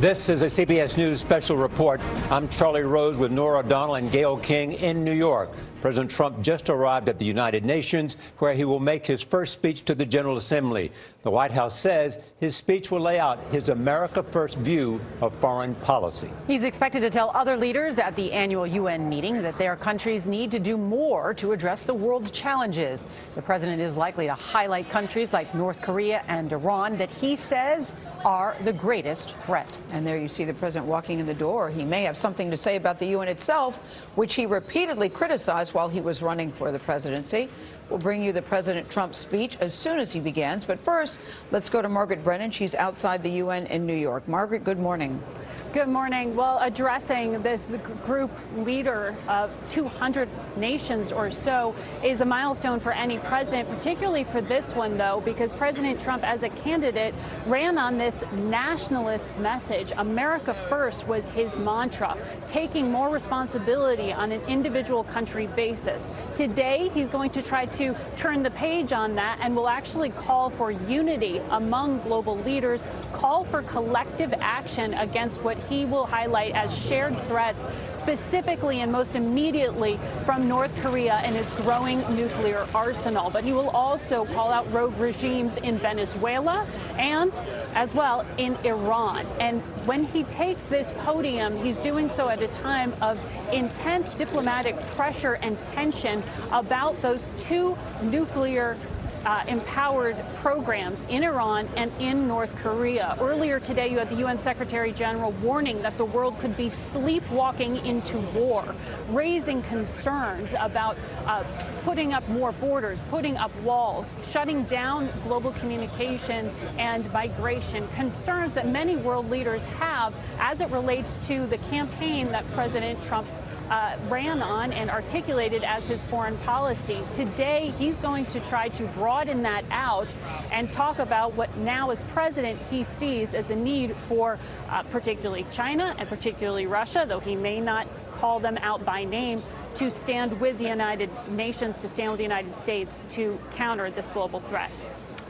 This is a CBS News special report. I'm Charlie Rose with Nora O'Donnell and Gail King in New York. President Trump just arrived at the United Nations, where he will make his first speech to the General Assembly. The White House says his speech will lay out his America First view of foreign policy. He's expected to tell other leaders at the annual UN meeting that their countries need to do more to address the world's challenges. The president is likely to highlight countries like North Korea and Iran that he says are the greatest threat. And there you see the president walking in the door. He may have something to say about the UN itself, which he repeatedly criticized while he was running for the presidency. We'll bring you the President Trump's speech as soon as he begins. But first, let's go to Margaret Brennan. She's outside the UN in New York. Margaret, good morning. Good morning. Well, addressing this group leader of 200 nations or so is a milestone for any president, particularly for this one, though, because President Trump, as a candidate, ran on this nationalist message. America first was his mantra, taking more responsibility on an individual country basis. Today, he's going to try to turn the page on that and will actually call for unity among global leaders, call for collective action against what he will highlight as shared threats, specifically and most immediately from North Korea and its growing nuclear arsenal. But he will also call out rogue regimes in Venezuela and as well in Iran. And when he takes this podium, he's doing so at a time of intense diplomatic pressure and tension about those two nuclear empowered programs in Iran and in North Korea. Earlier today, you had the UN Secretary General warning that the world could be sleepwalking into war, raising concerns about putting up more borders, putting up walls, shutting down global communication and migration, concerns that many world leaders have as it relates to the campaign that President Trump ran on and articulated as his foreign policy. Today, he's going to try to broaden that out and talk about what now as president he sees as a need for particularly China and particularly Russia, though he may not call them out by name, to stand with the United Nations, to stand with the United States to counter this global threat.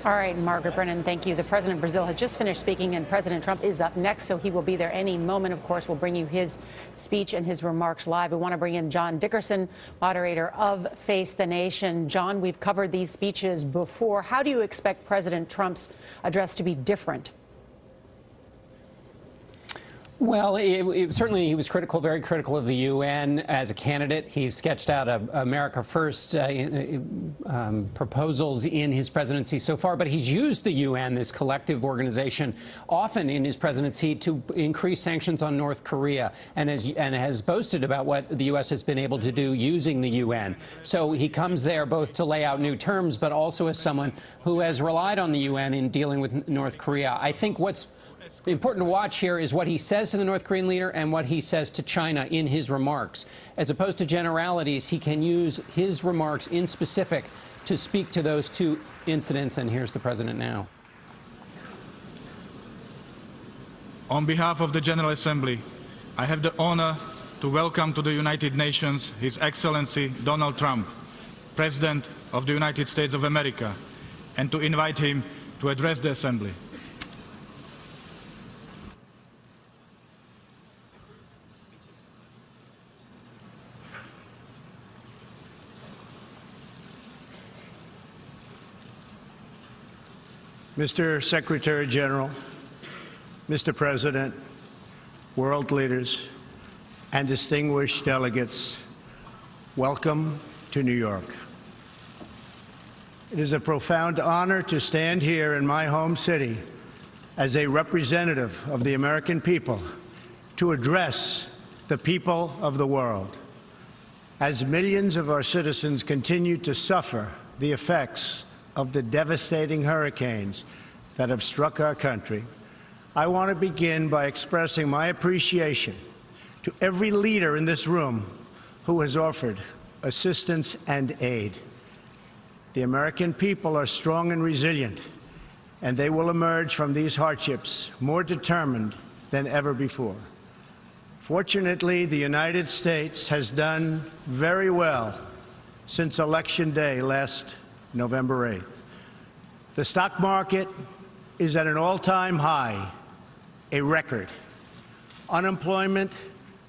All right, Margaret Brennan, thank you. The president of Brazil has just finished speaking, and President Trump is up next, so he will be there any moment. Of course, we'll bring you his speech and his remarks live. We want to bring in John Dickerson, moderator of Face the Nation. John, we've covered these speeches before. How do you expect President Trump's address to be different? Well, certainly he was critical, very critical of the UN as a candidate. He's sketched out America First proposals in his presidency so far, but he's used the UN, this collective organization, often in his presidency to increase sanctions on North Korea and has boasted about what the U.S. has been able to do using the UN. So he comes there both to lay out new terms, but also as someone who has relied on the UN in dealing with North Korea. I think what's important to watch here is what he says to the North Korean leader and what he says to China in his remarks. As opposed to generalities, he can use his remarks in specific to speak to those two incidents. And here's the president now. On behalf of the General Assembly, I have the honor to welcome to the United Nations His Excellency Donald Trump, President of the United States of America, and to invite him to address the Assembly. Mr. Secretary General, Mr. President, world leaders, and distinguished delegates, welcome to New York. It is a profound honor to stand here in my home city as a representative of the American people to address the people of the world. As millions of our citizens continue to suffer the effects of the devastating hurricanes that have struck our country, I want to begin by expressing my appreciation to every leader in this room who has offered assistance and aid. The American people are strong and resilient, and they will emerge from these hardships more determined than ever before. Fortunately, the United States has done very well since Election Day last November 8th. The stock market is at an all-time high, a record. Unemployment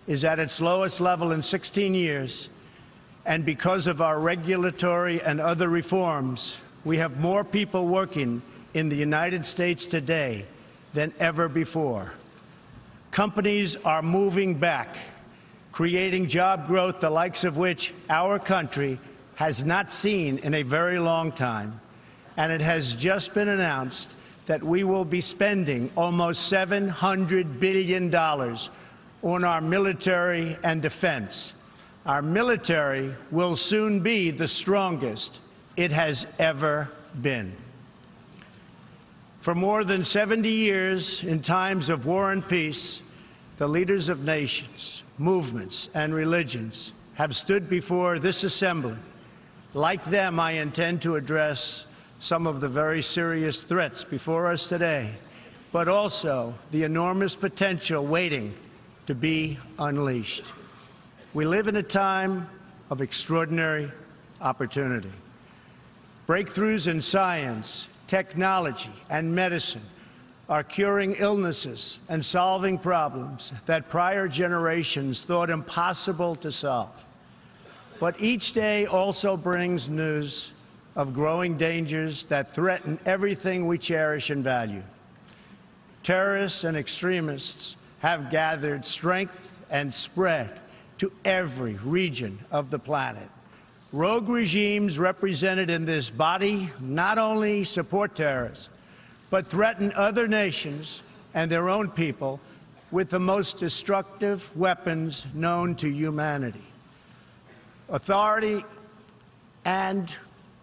is at its lowest level in 16 years, and because of our regulatory and other reforms, we have more people working in the United States today than ever before. Companies are moving back, creating job growth the likes of which our country has not seen in a very long time. And it has just been announced that we will be spending almost $700 billion on our military and defense. Our military will soon be the strongest it has ever been. For more than 70 years, in times of war and peace, the leaders of nations, movements, and religions have stood before this assembly. Like them, I intend to address some of the very serious threats before us today, but also the enormous potential waiting to be unleashed. We live in a time of extraordinary opportunity. Breakthroughs in science, technology, and medicine are curing illnesses and solving problems that prior generations thought impossible to solve. But each day also brings news of growing dangers that threaten everything we cherish and value. Terrorists and extremists have gathered strength and spread to every region of the planet. Rogue regimes represented in this body not only support terrorists, but threaten other nations and their own people with the most destructive weapons known to humanity. Authority and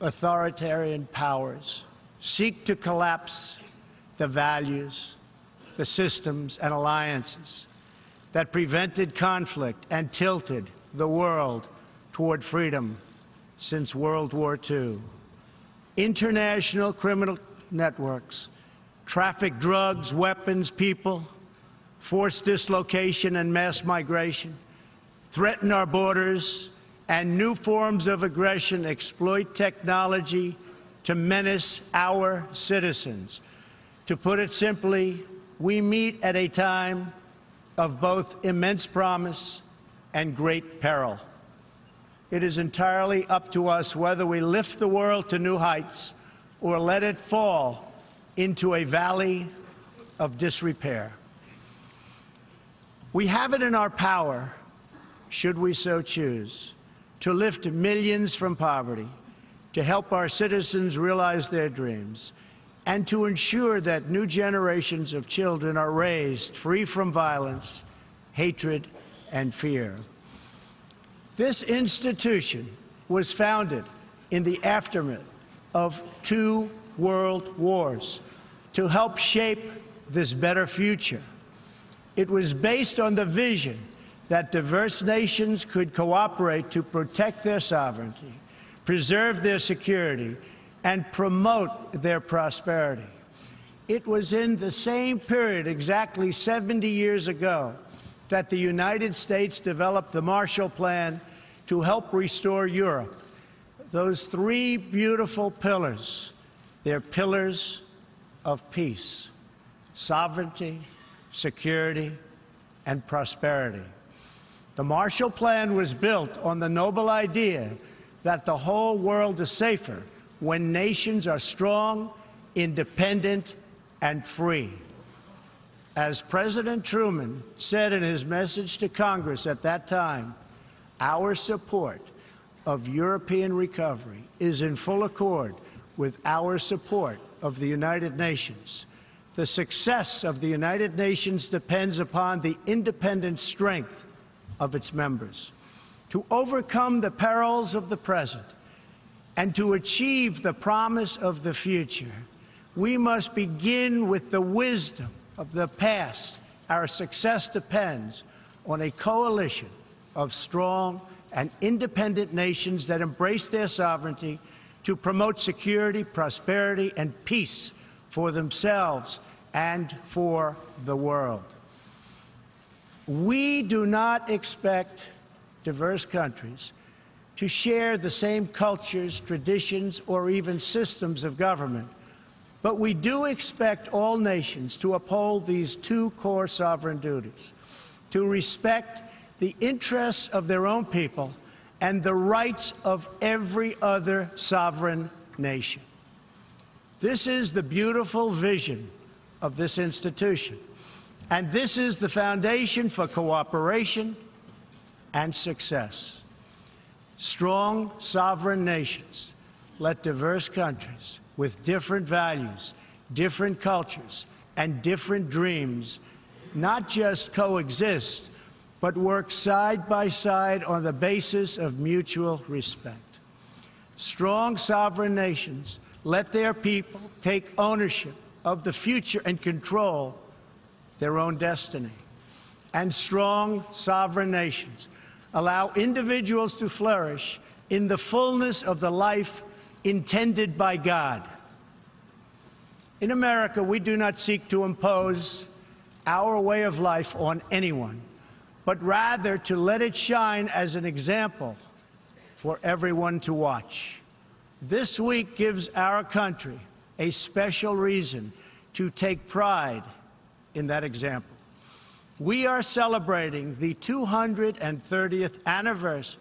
authoritarian powers seek to collapse the values, the systems, and alliances that prevented conflict and tilted the world toward freedom since World War II. International criminal networks traffic drugs, weapons, people, forced dislocation and mass migration, threaten our borders, and new forms of aggression exploit technology to menace our citizens. To put it simply, we meet at a time of both immense promise and great peril. It is entirely up to us whether we lift the world to new heights or let it fall into a valley of disrepair. We have it in our power, should we so choose, to lift millions from poverty, to help our citizens realize their dreams, and to ensure that new generations of children are raised free from violence, hatred, and fear. This institution was founded in the aftermath of 2 world wars to help shape this better future. It was based on the vision that diverse nations could cooperate to protect their sovereignty, preserve their security, and promote their prosperity. It was in the same period, exactly 70 years ago, that the United States developed the Marshall Plan to help restore Europe. Those 3 beautiful pillars, they're pillars of peace, sovereignty, security, and prosperity. The Marshall Plan was built on the noble idea that the whole world is safer when nations are strong, independent, and free. As President Truman said in his message to Congress at that time, our support of European recovery is in full accord with our support of the United Nations. The success of the United Nations depends upon the independent strength of its members. To overcome the perils of the present and to achieve the promise of the future, we must begin with the wisdom of the past. Our success depends on a coalition of strong and independent nations that embrace their sovereignty to promote security, prosperity, and peace for themselves and for the world. We do not expect diverse countries to share the same cultures, traditions, or even systems of government, but we do expect all nations to uphold these 2 core sovereign duties. to respect the interests of their own people and the rights of every other sovereign nation. This is the beautiful vision of this institution, and this is the foundation for cooperation and success. Strong sovereign nations let diverse countries with different values, different cultures, and different dreams not just coexist, but work side by side on the basis of mutual respect. Strong sovereign nations let their people take ownership of the future and control their own destiny. And strong sovereign nations allow individuals to flourish in the fullness of the life intended by God. In America, we do not seek to impose our way of life on anyone, but rather to let it shine as an example for everyone to watch. This week gives our country a special reason to take pride in that example. We are celebrating the 230th anniversary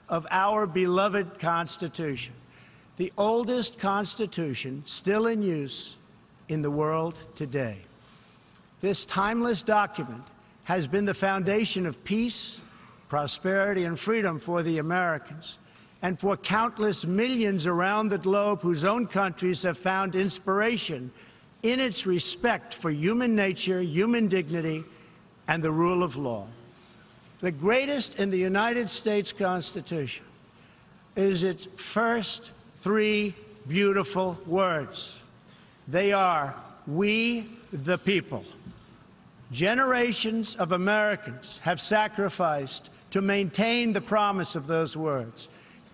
of our beloved Constitution, the oldest Constitution still in use in the world today. This timeless document has been the foundation of peace, prosperity, and freedom for the Americans, and for countless millions around the globe whose own countries have found inspiration in its respect for human nature, human dignity, and the rule of law. The greatest in the United States Constitution is its first three beautiful words. They are, "We the people." Generations of Americans have sacrificed to maintain the promise of those words,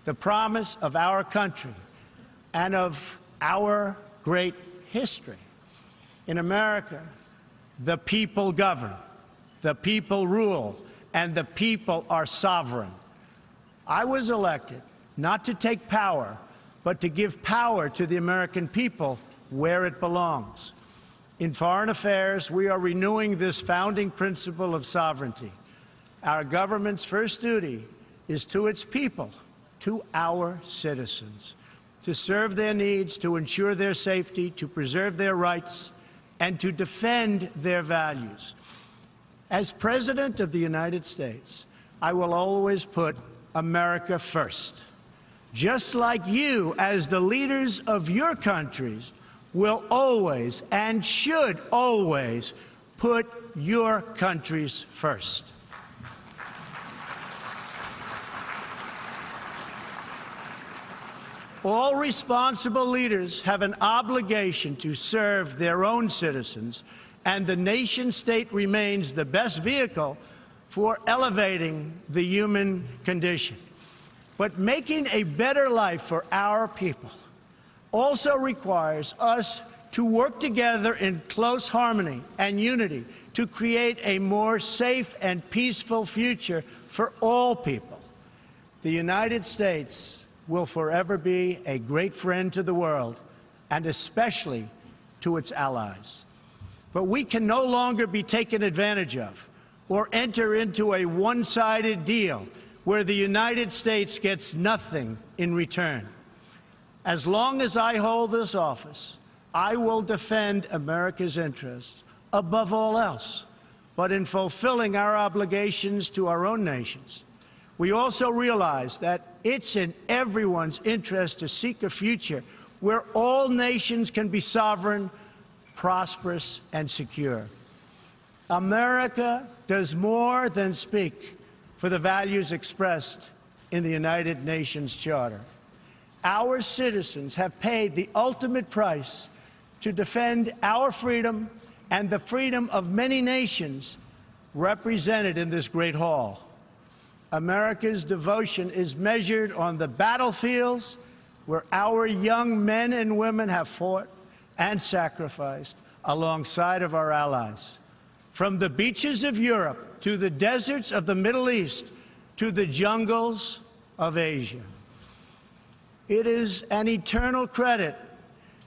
the promise of our country and of our great history. In America, the people govern, the people rule, and the people are sovereign. I was elected not to take power, but to give power to the American people where it belongs. In foreign affairs, we are renewing this founding principle of sovereignty. Our government's first duty is to its people, to our citizens, to serve their needs, to ensure their safety, to preserve their rights, and to defend their values. As President of the United States, I will always put America first, just like you, as the leaders of your countries, will always and should always put your countries first. All responsible leaders have an obligation to serve their own citizens, and the nation-state remains the best vehicle for elevating the human condition. But making a better life for our people also requires us to work together in close harmony and unity to create a more safe and peaceful future for all people. The United States will forever be a great friend to the world, and especially to its allies. But we can no longer be taken advantage of or enter into a one-sided deal where the United States gets nothing in return. As long as I hold this office, I will defend America's interests above all else. But in fulfilling our obligations to our own nations, we also realize that it's in everyone's interest to seek a future where all nations can be sovereign, prosperous, and secure. America does more than speak for the values expressed in the United Nations Charter. Our citizens have paid the ultimate price to defend our freedom and the freedom of many nations represented in this great hall. America's devotion is measured on the battlefields where our young men and women have fought and sacrificed alongside of our allies. From the beaches of Europe to the deserts of the Middle East to the jungles of Asia. It is an eternal credit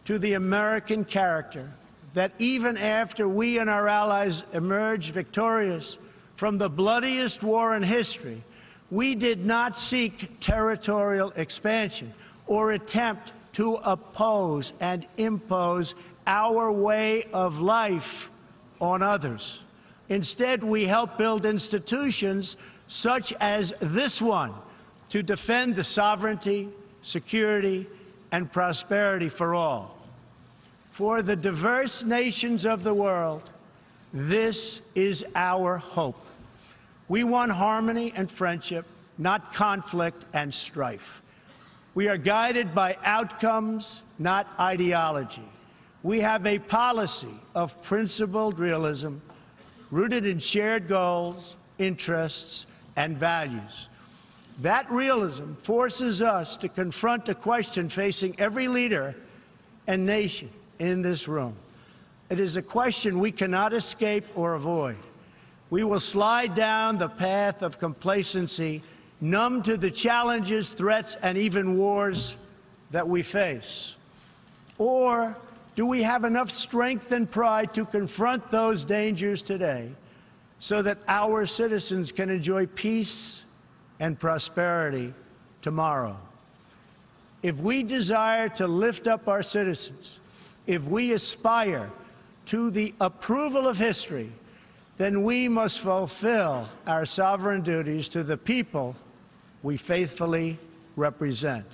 to the American character that even after we and our allies emerged victorious from the bloodiest war in history, we did not seek territorial expansion or attempt to oppose and impose our way of life on others. Instead, we helped build institutions such as this one to defend the sovereignty, security, and prosperity for all. For the diverse nations of the world, this is our hope. We want harmony and friendship, not conflict and strife. We are guided by outcomes, not ideology. We have a policy of principled realism rooted in shared goals, interests, and values. That realism forces us to confront a question facing every leader and nation in this room. It is a question we cannot escape or avoid. We will slide down the path of complacency, numb to the challenges, threats, and even wars that we face. Or do we have enough strength and pride to confront those dangers today so that our citizens can enjoy peace and prosperity tomorrow? If we desire to lift up our citizens, if we aspire to the approval of history, then we must fulfill our sovereign duties to the people we faithfully represent.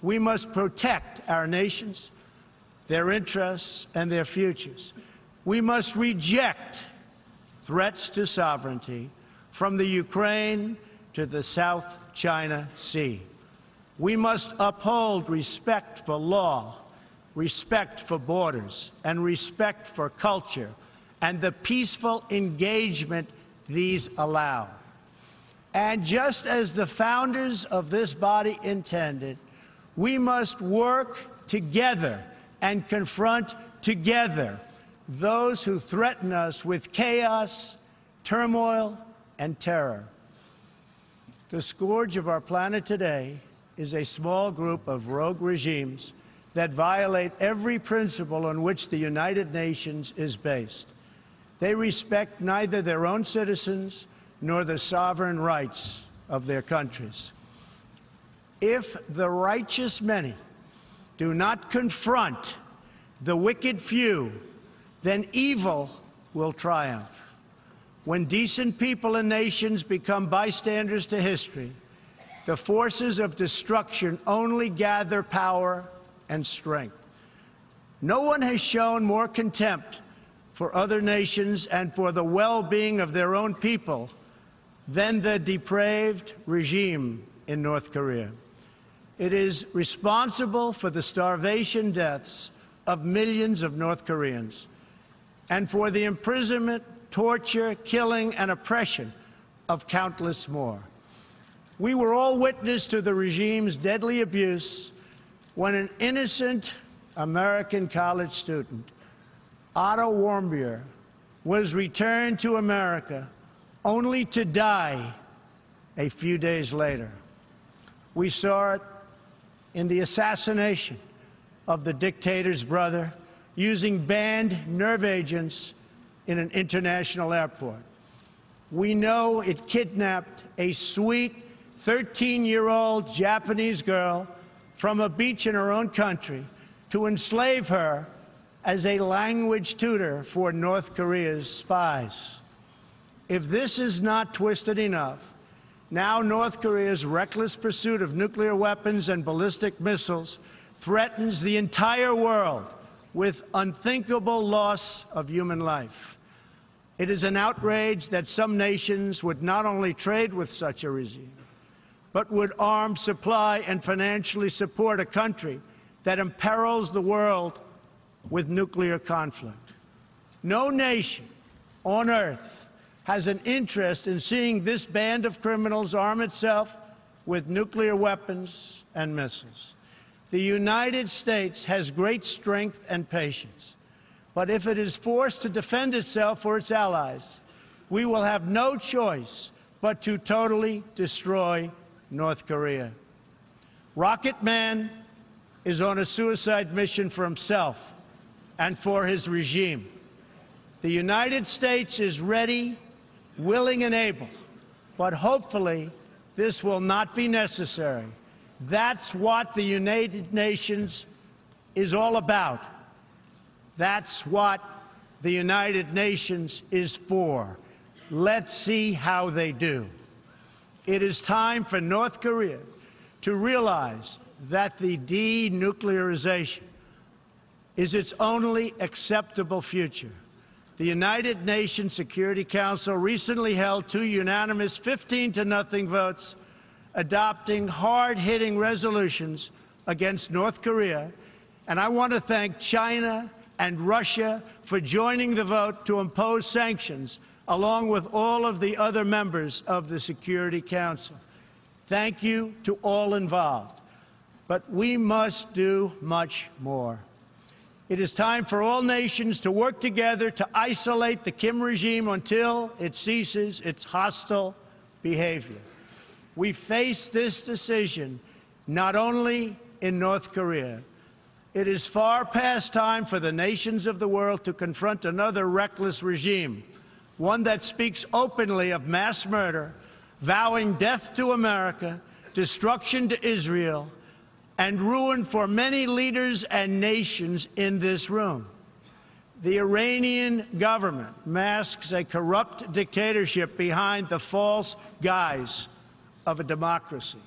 We must protect our nations, their interests, and their futures. We must reject threats to sovereignty from the Ukraine to the South China Sea. We must uphold respect for law, respect for borders, and respect for culture, and the peaceful engagement these allow. And just as the founders of this body intended, we must work together and confront together those who threaten us with chaos, turmoil, and terror. The scourge of our planet today is a small group of rogue regimes that violate every principle on which the United Nations is based. They respect neither their own citizens nor the sovereign rights of their countries. If the righteous many do not confront the wicked few, then evil will triumph. When decent people and nations become bystanders to history, the forces of destruction only gather power and strength. No one has shown more contempt for other nations and for the well-being of their own people than the depraved regime in North Korea. It is responsible for the starvation deaths of millions of North Koreans and for the imprisonment, torture, killing, and oppression of countless more. We were all witness to the regime's deadly abuse when an innocent American college student, Otto Warmbier, was returned to America only to die a few days later. We saw it in the assassination of the dictator's brother using banned nerve agents in an international airport. We know it kidnapped a sweet 13-year-old Japanese girl from a beach in her own country to enslave her as a language tutor for North Korea's spies. If this is not twisted enough, now North Korea's reckless pursuit of nuclear weapons and ballistic missiles threatens the entire world with unthinkable loss of human life. It is an outrage that some nations would not only trade with such a regime, but would arm, supply, and financially support a country that imperils the world with nuclear conflict. No nation on earth has an interest in seeing this band of criminals arm itself with nuclear weapons and missiles. The United States has great strength and patience, but if it is forced to defend itself or its allies, we will have no choice but to totally destroy North Korea. Rocket Man is on a suicide mission for himself and for his regime. The United States is ready willing and able. But hopefully, this will not be necessary. That's what the United Nations is all about. That's what the United Nations is for. Let's see how they do. It is time for North Korea to realize that the denuclearization is its only acceptable future. The United Nations Security Council recently held 2 unanimous 15-0 votes adopting hard-hitting resolutions against North Korea, and I want to thank China and Russia for joining the vote to impose sanctions along with all of the other members of the Security Council. Thank you to all involved. But we must do much more. It is time for all nations to work together to isolate the Kim regime until it ceases its hostile behavior. We face this decision not only in North Korea. It is far past time for the nations of the world to confront another reckless regime, one that speaks openly of mass murder, vowing death to America, destruction to Israel, and ruin for many leaders and nations in this room. The Iranian government masks a corrupt dictatorship behind the false guise of a democracy.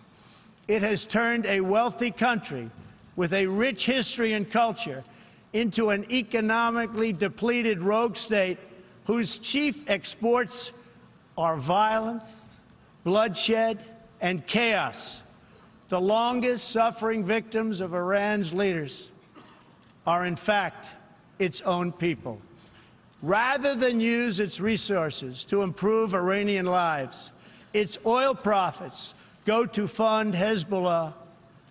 It has turned a wealthy country with a rich history and culture into an economically depleted rogue state whose chief exports are violence, bloodshed, and chaos. The longest suffering victims of Iran's leaders are, in fact, its own people. Rather than use its resources to improve Iranian lives, its oil profits go to fund Hezbollah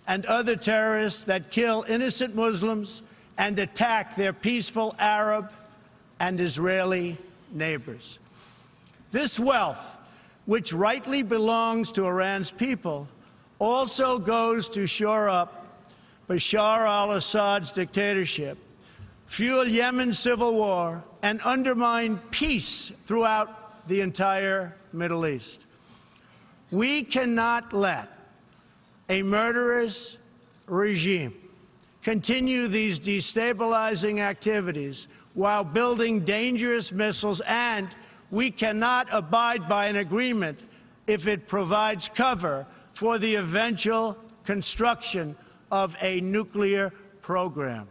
and other terrorists that kill innocent Muslims and attack their peaceful Arab and Israeli neighbors. This wealth, which rightly belongs to Iran's people, also goes to shore up Bashar al-Assad's dictatorship, fuel Yemen's civil war, and undermine peace throughout the entire Middle East. We cannot let a murderous regime continue these destabilizing activities while building dangerous missiles, and we cannot abide by an agreement if it provides cover for the eventual construction of a nuclear program.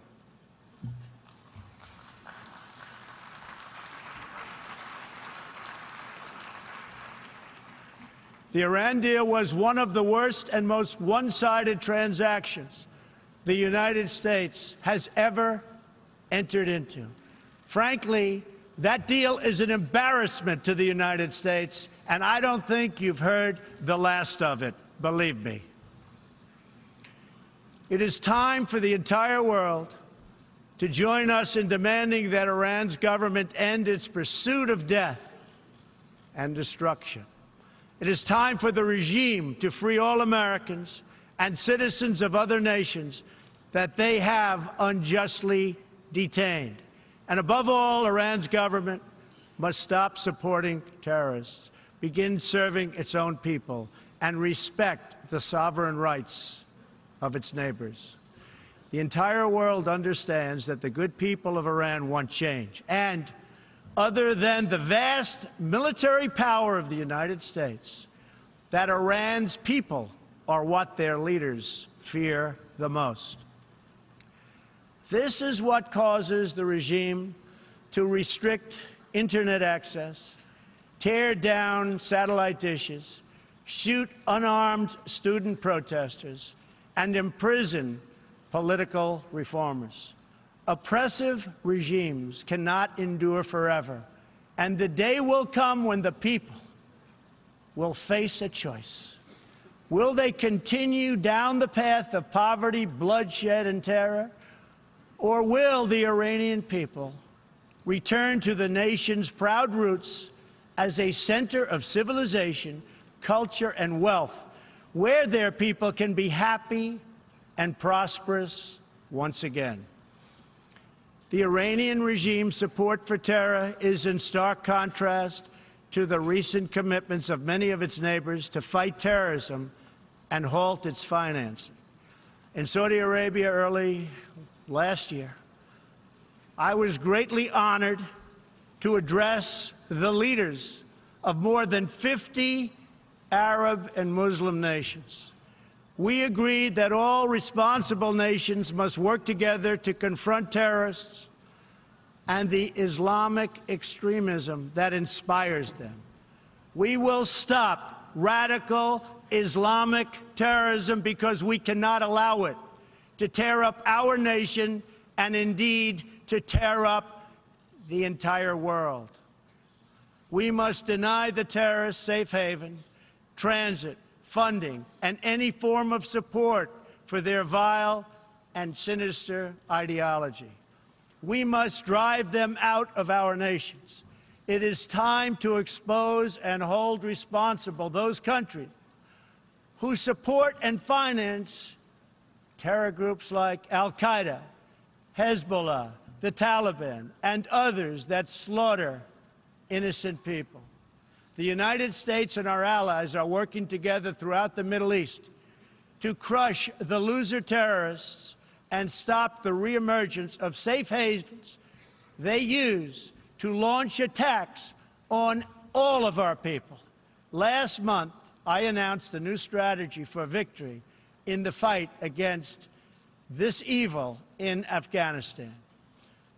The Iran deal was one of the worst and most one-sided transactions the United States has ever entered into. Frankly, that deal is an embarrassment to the United States, and I don't think you've heard the last of it, believe me. It is time for the entire world to join us in demanding that Iran's government end its pursuit of death and destruction. It is time for the regime to free all Americans and citizens of other nations that they have unjustly detained. And above all, Iran's government must stop supporting terrorists, begin serving its own people, and respect the sovereign rights of its neighbors. The entire world understands that the good people of Iran want change. And other than the vast military power of the United States, that Iran's people are what their leaders fear the most. This is what causes the regime to restrict internet access, tear down satellite dishes, shoot unarmed student protesters, and imprison political reformers. Oppressive regimes cannot endure forever, and the day will come when the people will face a choice. Will they continue down the path of poverty, bloodshed, and terror, or will the Iranian people return to the nation's proud roots as a center of civilization, culture, and wealth, where their people can be happy and prosperous once again? The Iranian regime's support for terror is in stark contrast to the recent commitments of many of its neighbors to fight terrorism and halt its financing. In Saudi Arabia early last year, I was greatly honored to address the leaders of more than 50 Arab and Muslim nations. We agreed that all responsible nations must work together to confront terrorists and the Islamic extremism that inspires them. We will stop radical Islamic terrorism because we cannot allow it to tear up our nation and indeed to tear up the entire world. We must deny the terrorists safe haven, transit, funding, and any form of support for their vile and sinister ideology. We must drive them out of our nations. It is time to expose and hold responsible those countries who support and finance terror groups like Al-Qaeda, Hezbollah, the Taliban, and others that slaughter innocent people. The United States and our allies are working together throughout the Middle East to crush the loser terrorists and stop the reemergence of safe havens they use to launch attacks on all of our people. Last month, I announced a new strategy for victory in the fight against this evil in Afghanistan.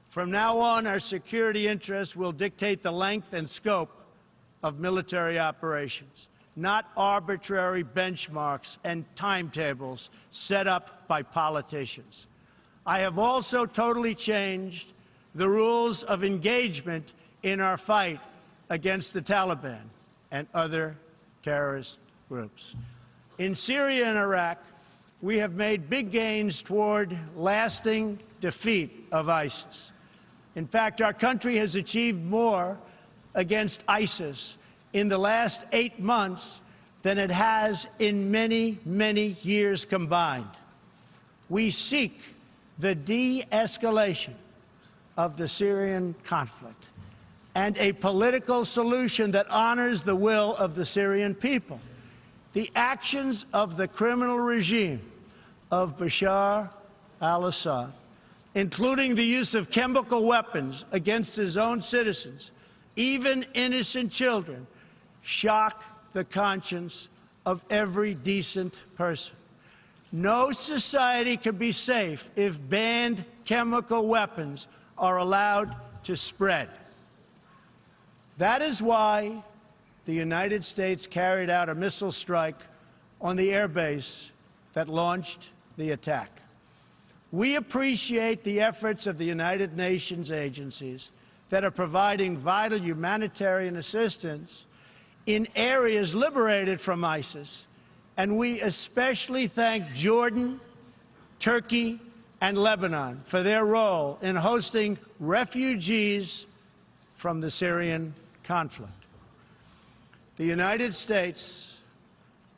From now on, our security interests will dictate the length and scope of military operations, not arbitrary benchmarks and timetables set up by politicians. I have also totally changed the rules of engagement in our fight against the Taliban and other terrorist groups. In Syria and Iraq, we have made big gains toward lasting defeat of ISIS. In fact, our country has achieved more against ISIS in the last 8 months than it has in many, many years combined. We seek the de-escalation of the Syrian conflict and a political solution that honors the will of the Syrian people. The actions of the criminal regime of Bashar al-Assad, including the use of chemical weapons against his own citizens, even innocent children, shock the conscience of every decent person. No society can be safe if banned chemical weapons are allowed to spread. That is why the United States carried out a missile strike on the airbase that launched the attack. We appreciate the efforts of the United Nations agencies that are providing vital humanitarian assistance in areas liberated from ISIS, and we especially thank Jordan, Turkey, and Lebanon for their role in hosting refugees from the Syrian conflict. The United States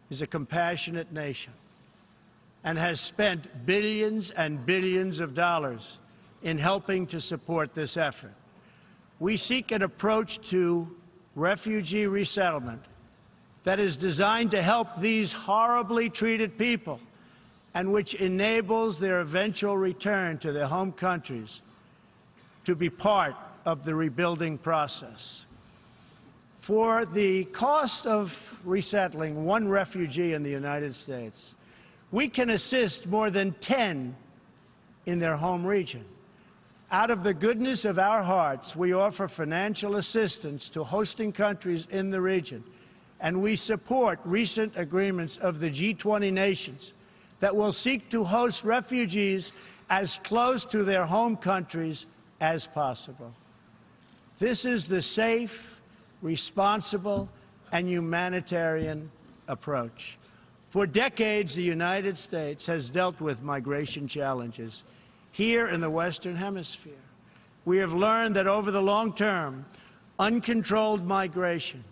is a compassionate nation and has spent billions and billions of dollars in helping to support this effort. We seek an approach to refugee resettlement that is designed to help these horribly treated people and which enables their eventual return to their home countries to be part of the rebuilding process. For the cost of resettling one refugee in the United States, we can assist more than 10 in their home region. Out of the goodness of our hearts, we offer financial assistance to hosting countries in the region, and we support recent agreements of the G20 nations that will seek to host refugees as close to their home countries as possible. This is the safe, responsible, and humanitarian approach. For decades, the United States has dealt with migration challenges here in the Western Hemisphere. We have learned that over the long term, uncontrolled migration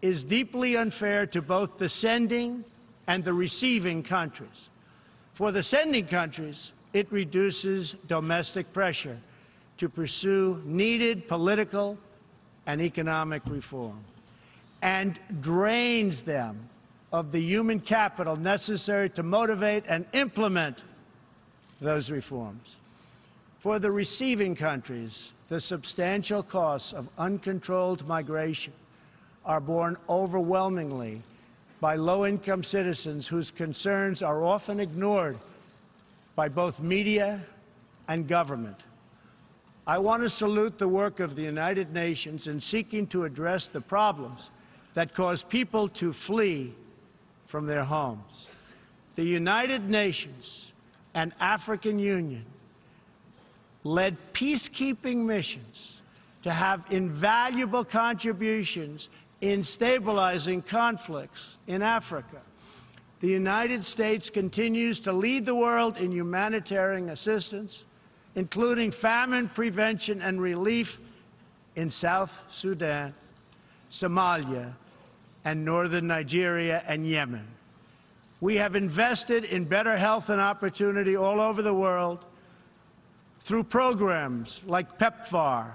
is deeply unfair to both the sending and the receiving countries. For the sending countries, it reduces domestic pressure to pursue needed political and economic reform. and drains them of the human capital necessary to motivate and implement those reforms. For the receiving countries, the substantial costs of uncontrolled migration are borne overwhelmingly by low-income citizens whose concerns are often ignored by both media and government. I want to salute the work of the United Nations in seeking to address the problems that cause people to flee from their homes. The United Nations and African Union led peacekeeping missions to have invaluable contributions in stabilizing conflicts in Africa. The United States continues to lead the world in humanitarian assistance, including famine prevention and relief in South Sudan, Somalia, and northern Nigeria and Yemen. We have invested in better health and opportunity all over the world through programs like PEPFAR,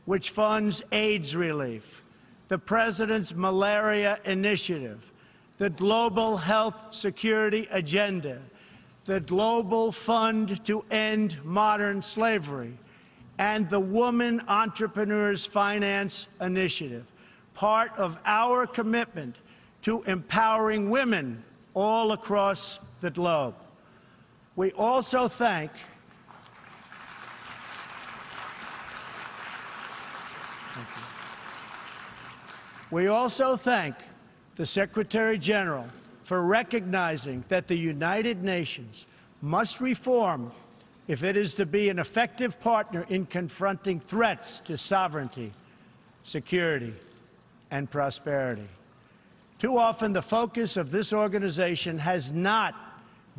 which funds AIDS relief, the President's Malaria Initiative, the Global Health Security Agenda, the Global Fund to End Modern Slavery, and the Woman Entrepreneurs Finance Initiative, part of our commitment to empowering women all across the globe. We also thank the Secretary General for recognizing that the United Nations must reform if it is to be an effective partner in confronting threats to sovereignty, security, and prosperity. Too often, the focus of this organization has not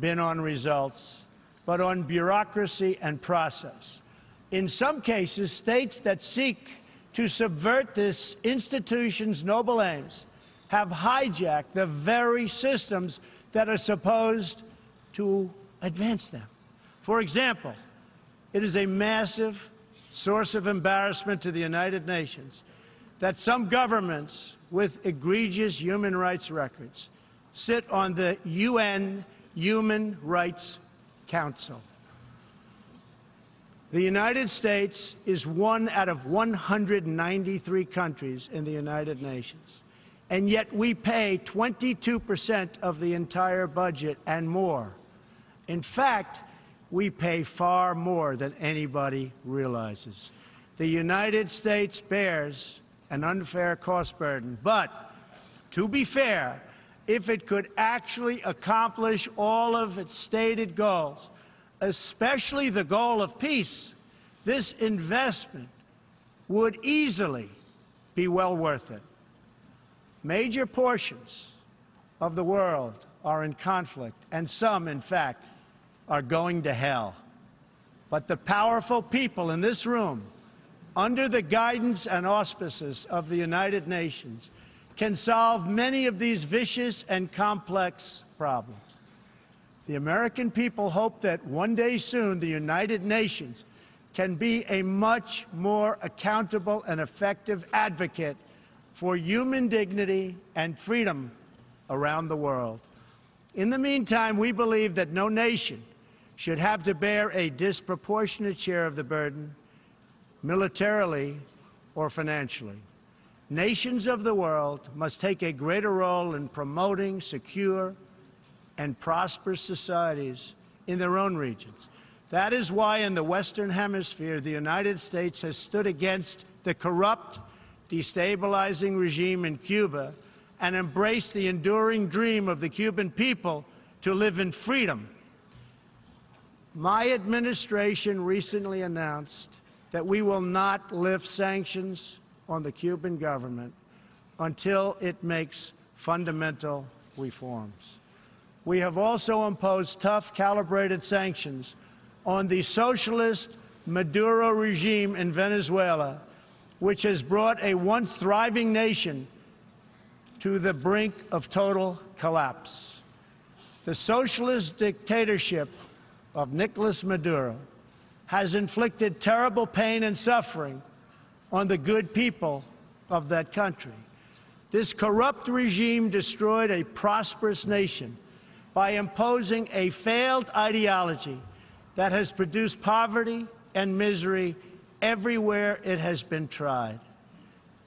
been on results, but on bureaucracy and process. In some cases, states that seek to subvert this institution's noble aims have hijacked the very systems that are supposed to advance them. For example, it is a massive source of embarrassment to the United Nations that some governments with egregious human rights records sit on the UN Human Rights Council. The United States is one out of 193 countries in the United Nations, and yet we pay 22% of the entire budget and more. In fact, we pay far more than anybody realizes. The United States bears an unfair cost burden, but to be fair, if it could actually accomplish all of its stated goals, especially the goal of peace, this investment would easily be well worth it. Major portions of the world are in conflict, and some, in fact, are going to hell. But the powerful people in this room, under the guidance and auspices of the United Nations, can solve many of these vicious and complex problems. The American people hope that one day soon the United Nations can be a much more accountable and effective advocate for human dignity and freedom around the world. In the meantime, we believe that no nation should have to bear a disproportionate share of the burden, militarily or financially. Nations of the world must take a greater role in promoting secure and prosperous societies in their own regions. That is why in the Western Hemisphere, the United States has stood against the corrupt, destabilizing regime in Cuba and embraced the enduring dream of the Cuban people to live in freedom. My administration recently announced that we will not lift sanctions on the Cuban government until it makes fundamental reforms. We have also imposed tough, calibrated sanctions on the socialist Maduro regime in Venezuela, which has brought a once thriving nation to the brink of total collapse. The socialist dictatorship of Nicolas Maduro has inflicted terrible pain and suffering on the good people of that country. This corrupt regime destroyed a prosperous nation by imposing a failed ideology that has produced poverty and misery everywhere it has been tried.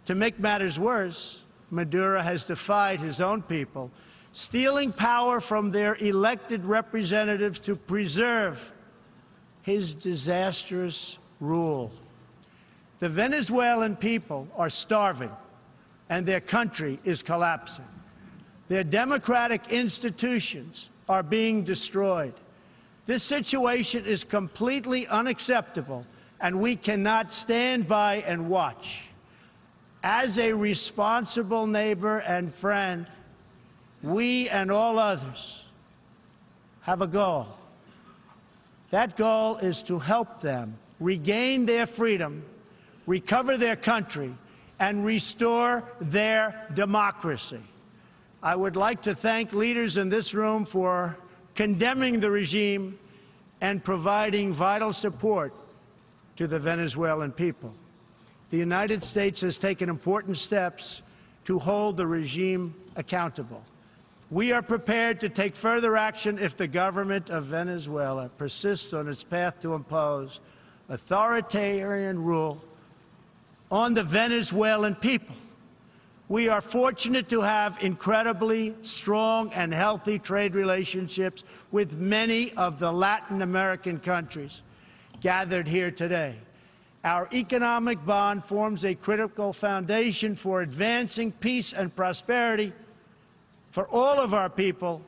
To make matters worse, Maduro has defied his own people, stealing power from their elected representatives to preserve his disastrous rule. The Venezuelan people are starving, and their country is collapsing. Their democratic institutions are being destroyed. This situation is completely unacceptable, and we cannot stand by and watch. As a responsible neighbor and friend, we and all others have a goal. That goal is to help them regain their freedom, recover their country, and restore their democracy. I would like to thank leaders in this room for condemning the regime and providing vital support to the Venezuelan people. The United States has taken important steps to hold the regime accountable. We are prepared to take further action if the government of Venezuela persists on its path to impose authoritarian rule on the Venezuelan people. We are fortunate to have incredibly strong and healthy trade relationships with many of the Latin American countries gathered here today. Our economic bond forms a critical foundation for advancing peace and prosperity for all of our people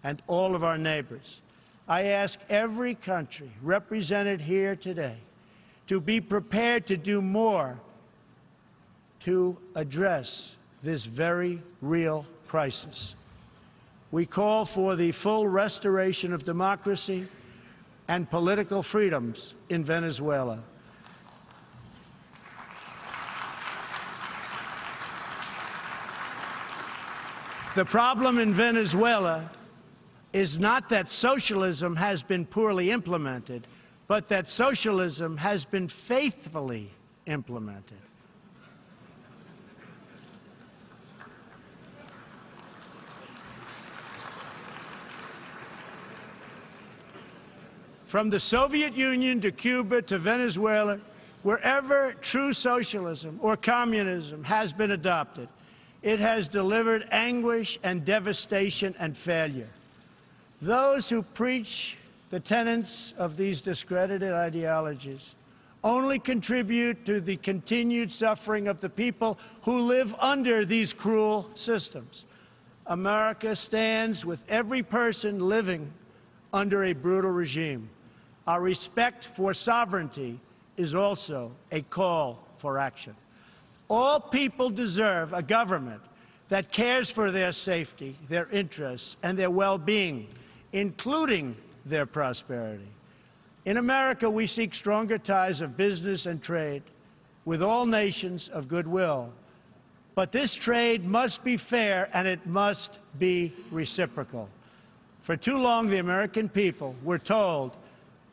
and all of our neighbors. I ask every country represented here today to be prepared to do more to address this very real crisis. We call for the full restoration of democracy and political freedoms in Venezuela. The problem in Venezuela is not that socialism has been poorly implemented, but that socialism has been faithfully implemented. From the Soviet Union to Cuba to Venezuela, wherever true socialism or communism has been adopted, it has delivered anguish and devastation and failure. Those who preach the tenets of these discredited ideologies only contribute to the continued suffering of the people who live under these cruel systems. America stands with every person living under a brutal regime. Our respect for sovereignty is also a call for action. All people deserve a government that cares for their safety, their interests, and their well-being, including their prosperity. In America, we seek stronger ties of business and trade with all nations of goodwill. But this trade must be fair and it must be reciprocal. For too long, the American people were told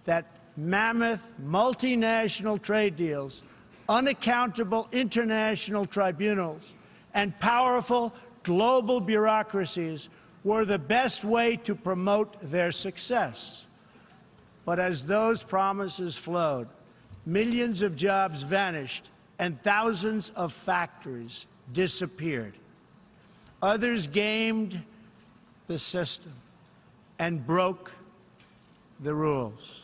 that mammoth multinational trade deals, unaccountable international tribunals, and powerful global bureaucracies were the best way to promote their success. But as those promises flowed, millions of jobs vanished and thousands of factories disappeared. Others gamed the system and broke the rules.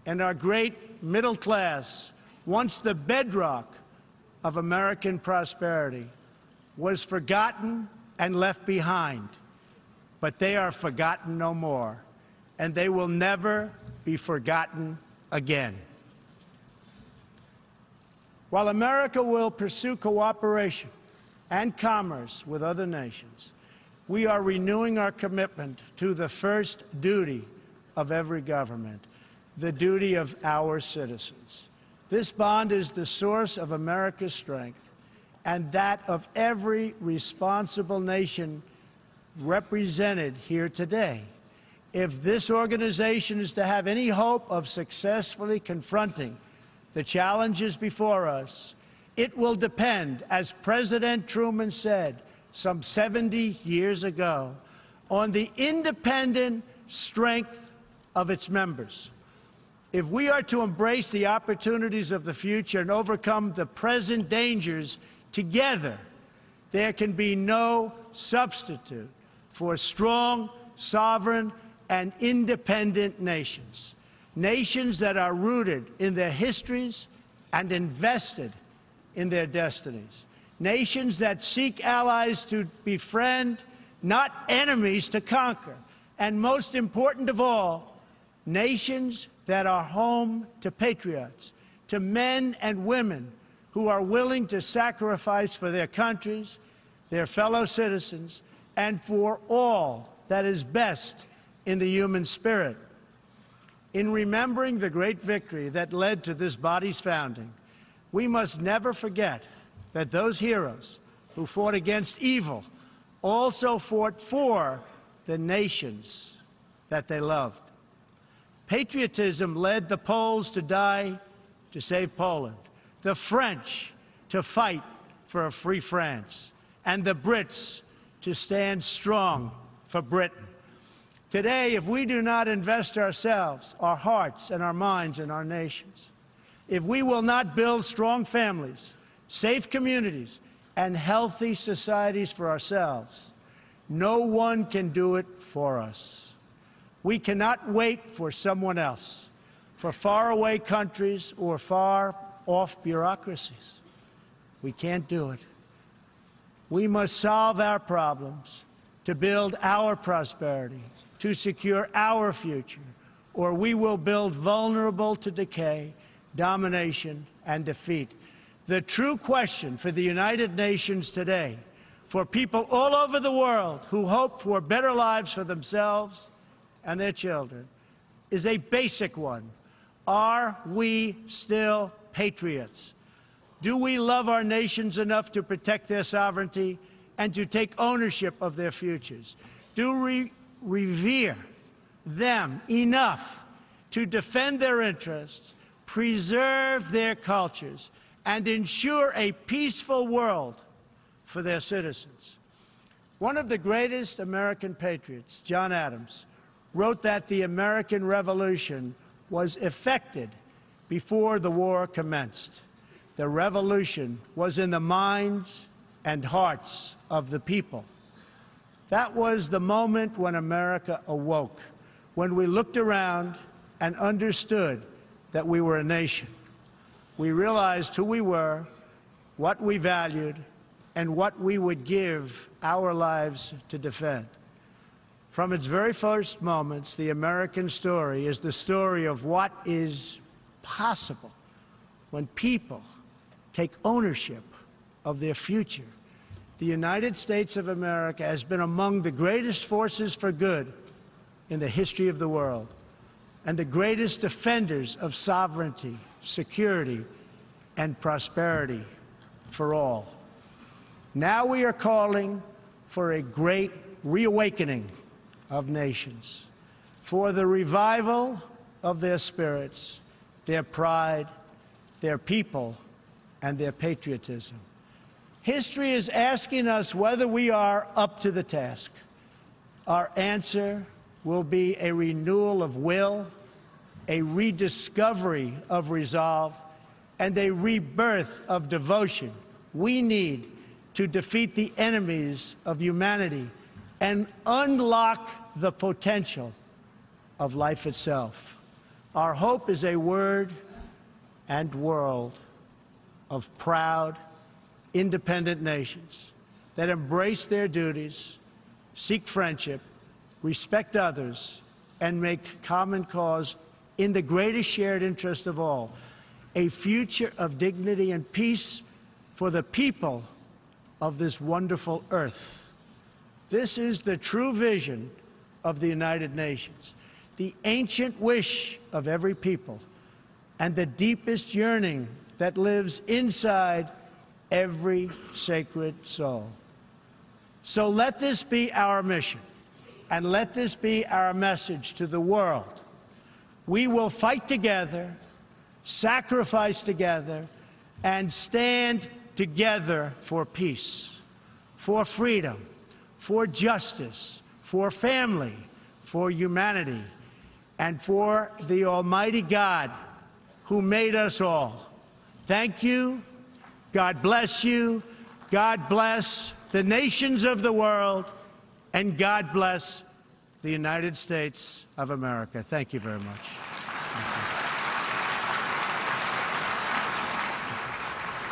And our great middle class, once the bedrock of American prosperity, was forgotten and left behind. But they are forgotten no more, and they will never be forgotten again. While America will pursue cooperation and commerce with other nations, we are renewing our commitment to the first duty of every government, the duty of our citizens. This bond is the source of America's strength and that of every responsible nation represented here today. If this organization is to have any hope of successfully confronting the challenges before us, It will depend, as President Truman said some 70 years ago, on the independent strength of its members. If we are to embrace the opportunities of the future and overcome the present dangers together, there can be no substitute for strong, sovereign, and independent nations. Nations that are rooted in their histories and invested in their destinies. Nations that seek allies to befriend, not enemies to conquer. And most important of all, nations that are home to patriots, to men and women who are willing to sacrifice for their countries, their fellow citizens, and for all that is best in the human spirit. In remembering the great victory that led to this body's founding, we must never forget that those heroes who fought against evil also fought for the nations that they loved. Patriotism led the Poles to die to save Poland, the French to fight for a free France, and the Brits to stand strong for Britain. Today, if we do not invest ourselves, our hearts and our minds in our nations, if we will not build strong families, safe communities, and healthy societies for ourselves, no one can do it for us. We cannot wait for someone else, for faraway countries or far-off bureaucracies. We can't do it. We must solve our problems to build our prosperity, to secure our future, or we will build vulnerable to decay, domination, and defeat. The true question for the United Nations today, for people all over the world who hope for better lives for themselves and their children, is a basic one. Are we still patriots? Do we love our nations enough to protect their sovereignty and to take ownership of their futures? Do we revere them enough to defend their interests, preserve their cultures, and ensure a peaceful world for their citizens? One of the greatest American patriots, John Adams, wrote that the American Revolution was effected before the war commenced. The revolution was in the minds and hearts of the people. That was the moment when America awoke, when we looked around and understood that we were a nation. We realized who we were, what we valued, and what we would give our lives to defend. From its very first moments, the American story is the story of what is possible when people take ownership of their future. The United States of America has been among the greatest forces for good in the history of the world, and the greatest defenders of sovereignty, security, and prosperity for all. Now we are calling for a great reawakening of nations, for the revival of their spirits, their pride, their people, and their patriotism. History is asking us whether we are up to the task. Our answer will be a renewal of will, a rediscovery of resolve, and a rebirth of devotion we need to defeat the enemies of humanity and unlock the potential of life itself. Our hope is a word and world of proud, independent nations that embrace their duties, seek friendship, respect others, and make common cause in the greatest shared interest of all, a future of dignity and peace for the people of this wonderful earth. This is the true vision of the United Nations, the ancient wish of every people, and the deepest yearning that lives inside every sacred soul. So let this be our mission, and let this be our message to the world. We will fight together, sacrifice together, and stand together for peace, for freedom, for justice, for family, for humanity, and for the Almighty God who made us all. Thank you. God bless you. God bless the nations of the world, and God bless the United States of America. Thank you very much.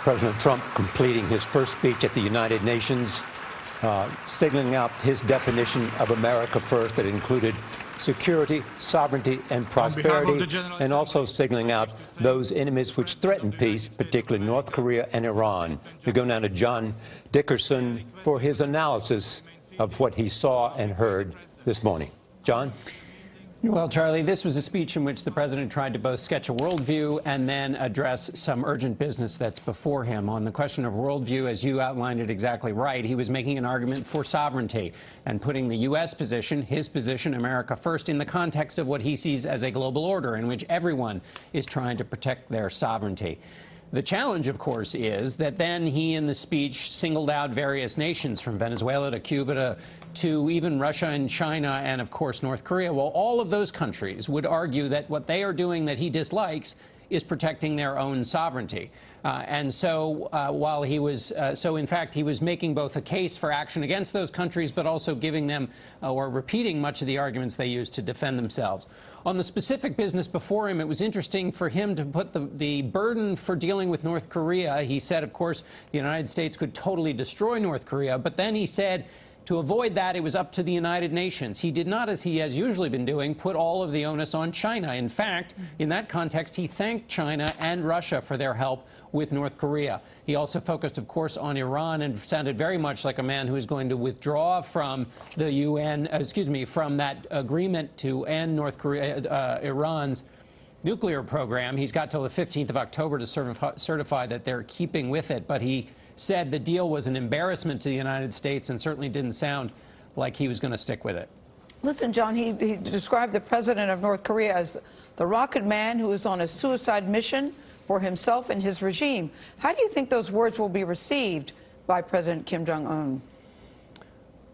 President Trump completing his first speech at the United Nations, signaling out his definition of America first that included security, sovereignty, and prosperity, and also signaling out those enemies which threaten peace, particularly North Korea and Iran. We go now to John Dickerson for his analysis of what he saw and heard this morning. John? Well, Charlie, this was a speech in which the president tried to both sketch a worldview and then address some urgent business that's before him. On the question of worldview, as you outlined it exactly right, he was making an argument for sovereignty and putting the U.S. position, his position, America first, in the context of what he sees as a global order in which everyone is trying to protect their sovereignty. The challenge, of course, is that then he, in the speech, singled out various nations from Venezuela to Cuba to even Russia and China and, of course, North Korea. Well, all of those countries would argue that what they are doing that he dislikes is protecting their own sovereignty. And so while he was, in fact, he was making both a case for action against those countries, but also giving them or repeating much of the arguments they used to defend themselves. On the specific business before him, it was interesting for him to put the burden for dealing with North Korea. He said, of course, the United States could totally destroy North Korea. But then he said, to avoid that, it was up to the United Nations. He did not, as he has usually been doing, put all of the onus on China. In fact, in that context, he thanked China and Russia for their help with North Korea. He also focused, of course, on Iran and sounded very much like a man who is going to withdraw from the UN, from that agreement to end North Korea, Iran's nuclear program. He's got till the 15th of October to certify that they're keeping with it, but he said the deal was an embarrassment to the United States and certainly didn't sound like he was going to stick with it. Listen, John, he described the president of North Korea as the rocket man who is on a suicide mission for himself and his regime. How do you think those words will be received by President Kim Jong-un?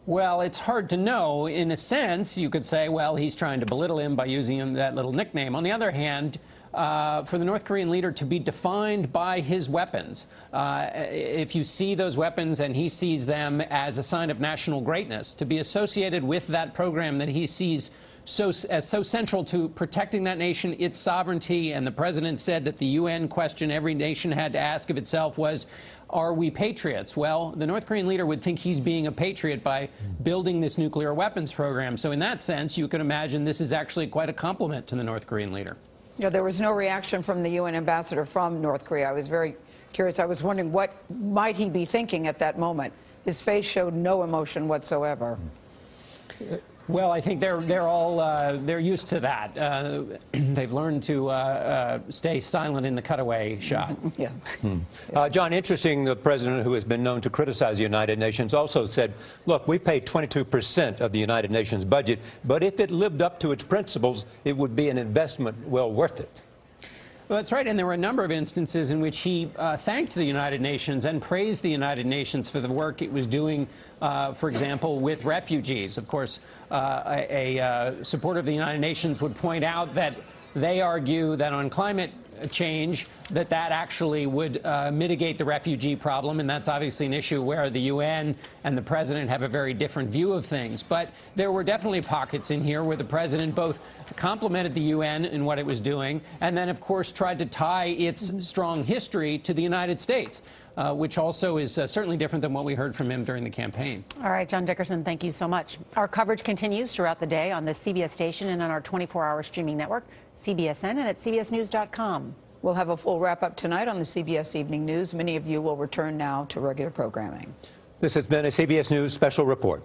Well, it's hard to know. In a sense, you could say, well, he's trying to belittle him by using him that little nickname. On the other hand, for the North Korean leader to be defined by his weapons, if you see those weapons and he sees them as a sign of national greatness, to be associated with that program that he sees as so central to protecting that nation, its sovereignty, and the president said that the UN question every nation had to ask of itself was, are we patriots? Well, the North Korean leader would think he's being a patriot by building this nuclear weapons program. So in that sense, you can imagine this is actually quite a compliment to the North Korean leader. Yeah, there was no reaction from the UN ambassador from North Korea. I was very curious. I was wondering what might he be thinking at that moment. His face showed no emotion whatsoever. Well, I think they're all they're used to that. They've learned to stay silent in the cutaway shot. Yeah. John, interesting, the president, who has been known to criticize the United Nations, also said, look, we pay 22% of the United Nations budget, but if it lived up to its principles, it would be an investment well worth it. Well, that's right, and there were a number of instances in which he thanked the United Nations and praised the United Nations for the work it was doing, for example, with refugees. Of course, a supporter of the United Nations would point out that they argue that on climate change, that actually would mitigate the refugee problem, and that's obviously an issue where the UN and the president have a very different view of things. But there were definitely pockets in here where the president both complimented the UN in what it was doing, and then, of course, tried to tie its strong history to the United States, which also is certainly different than what we heard from him during the campaign. All right, John Dickerson, thank you so much. Our coverage continues throughout the day on the CBS station and on our 24-hour streaming network, CBSN, and at CBSNews.com. We'll have a full wrap-up tonight on the CBS Evening News. Many of you will return now to regular programming. This has been a CBS News special report.